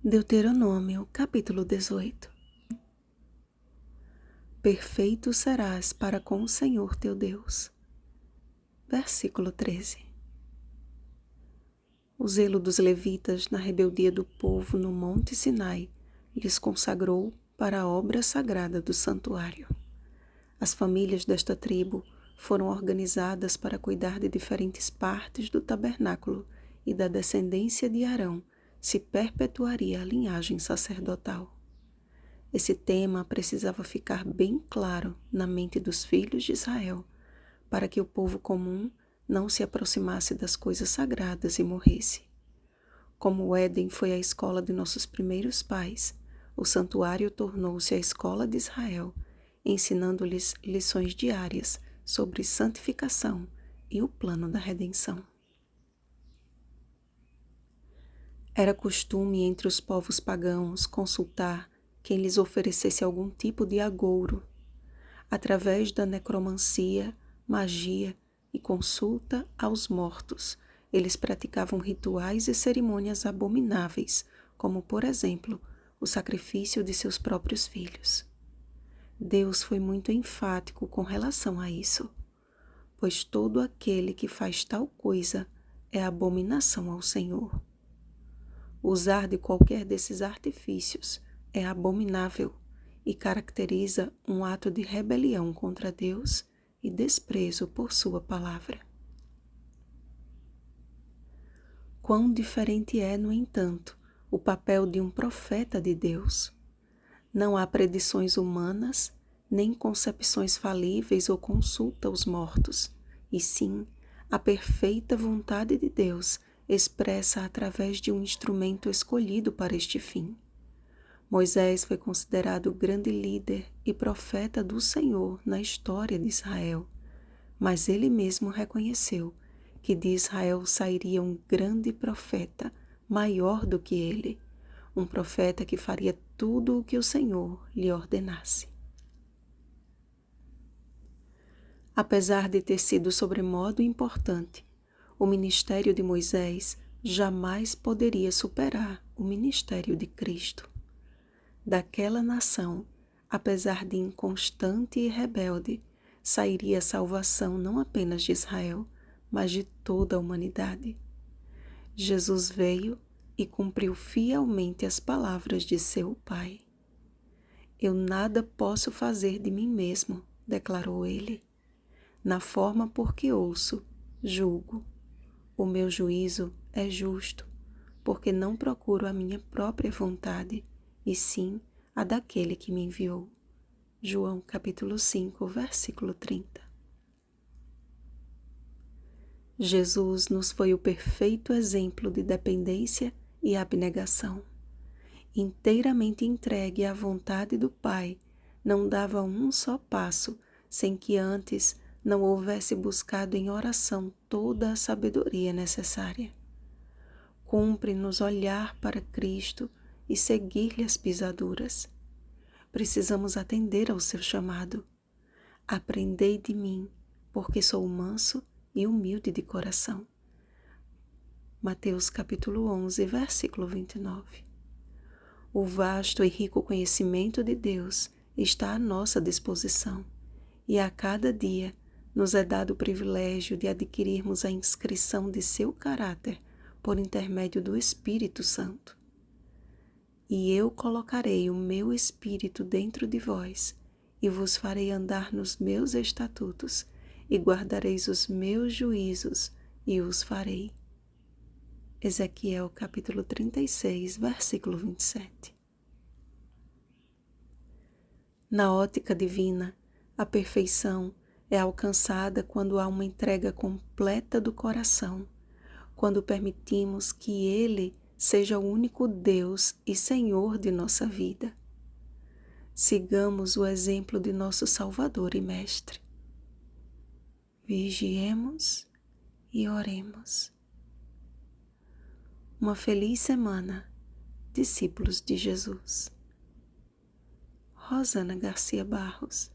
Deuteronômio, capítulo 18. Perfeito serás para com o Senhor teu Deus. Versículo 13. O zelo dos levitas na rebeldia do povo no Monte Sinai lhes consagrou para a obra sagrada do santuário. As famílias desta tribo foram organizadas para cuidar de diferentes partes do tabernáculo e da descendência de Arão se perpetuaria a linhagem sacerdotal. Esse tema precisava ficar bem claro na mente dos filhos de Israel, para que o povo comum não se aproximasse das coisas sagradas e morresse. Como o Éden foi a escola de nossos primeiros pais, o santuário tornou-se a escola de Israel, ensinando-lhes lições diárias sobre santificação e o plano da redenção. Era costume entre os povos pagãos consultar quem lhes oferecesse algum tipo de agouro. Através da necromancia, magia e consulta aos mortos, eles praticavam rituais e cerimônias abomináveis, como, por exemplo, o sacrifício de seus próprios filhos. Deus foi muito enfático com relação a isso, pois todo aquele que faz tal coisa é abominação ao Senhor. Usar de qualquer desses artifícios é abominável e caracteriza um ato de rebelião contra Deus e desprezo por sua palavra. Quão diferente é, no entanto, o papel de um profeta de Deus. Não há predições humanas, nem concepções falíveis ou consulta aos mortos, e sim a perfeita vontade de Deus expressa através de um instrumento escolhido para este fim. Moisés foi considerado o grande líder e profeta do Senhor na história de Israel, mas ele mesmo reconheceu que de Israel sairia um grande profeta, maior do que ele, um profeta que faria tudo o que o Senhor lhe ordenasse. Apesar de ter sido sobremodo importante, o ministério de Moisés jamais poderia superar o ministério de Cristo. Daquela nação, apesar de inconstante e rebelde, sairia a salvação não apenas de Israel, mas de toda a humanidade. Jesus veio e cumpriu fielmente as palavras de seu Pai. Eu nada posso fazer de mim mesmo, declarou ele. Na forma por que ouço, julgo. O meu juízo é justo, porque não procuro a minha própria vontade, e sim a daquele que me enviou. João capítulo 5, versículo 30. Jesus nos foi o perfeito exemplo de dependência e abnegação. Inteiramente entregue à vontade do Pai, não dava um só passo sem que antes não houvesse buscado em oração toda a sabedoria necessária. Cumpre-nos olhar para Cristo e seguir-lhe as pisaduras. Precisamos atender ao seu chamado. Aprendei de mim, porque sou manso e humilde de coração. Mateus capítulo 11, versículo 29. O vasto e rico conhecimento de Deus está à nossa disposição, e a cada dia nos é dado o privilégio de adquirirmos a inscrição de seu caráter por intermédio do Espírito Santo. E eu colocarei o meu Espírito dentro de vós, e vos farei andar nos meus estatutos, e guardareis os meus juízos, e os farei. Ezequiel capítulo 36, versículo 27. Na ótica divina, a perfeição é alcançada quando há uma entrega completa do coração, quando permitimos que Ele seja o único Deus e Senhor de nossa vida. Sigamos o exemplo de nosso Salvador e Mestre. Vigiemos e oremos. Uma feliz semana, discípulos de Jesus. Rosana Garcia Barros.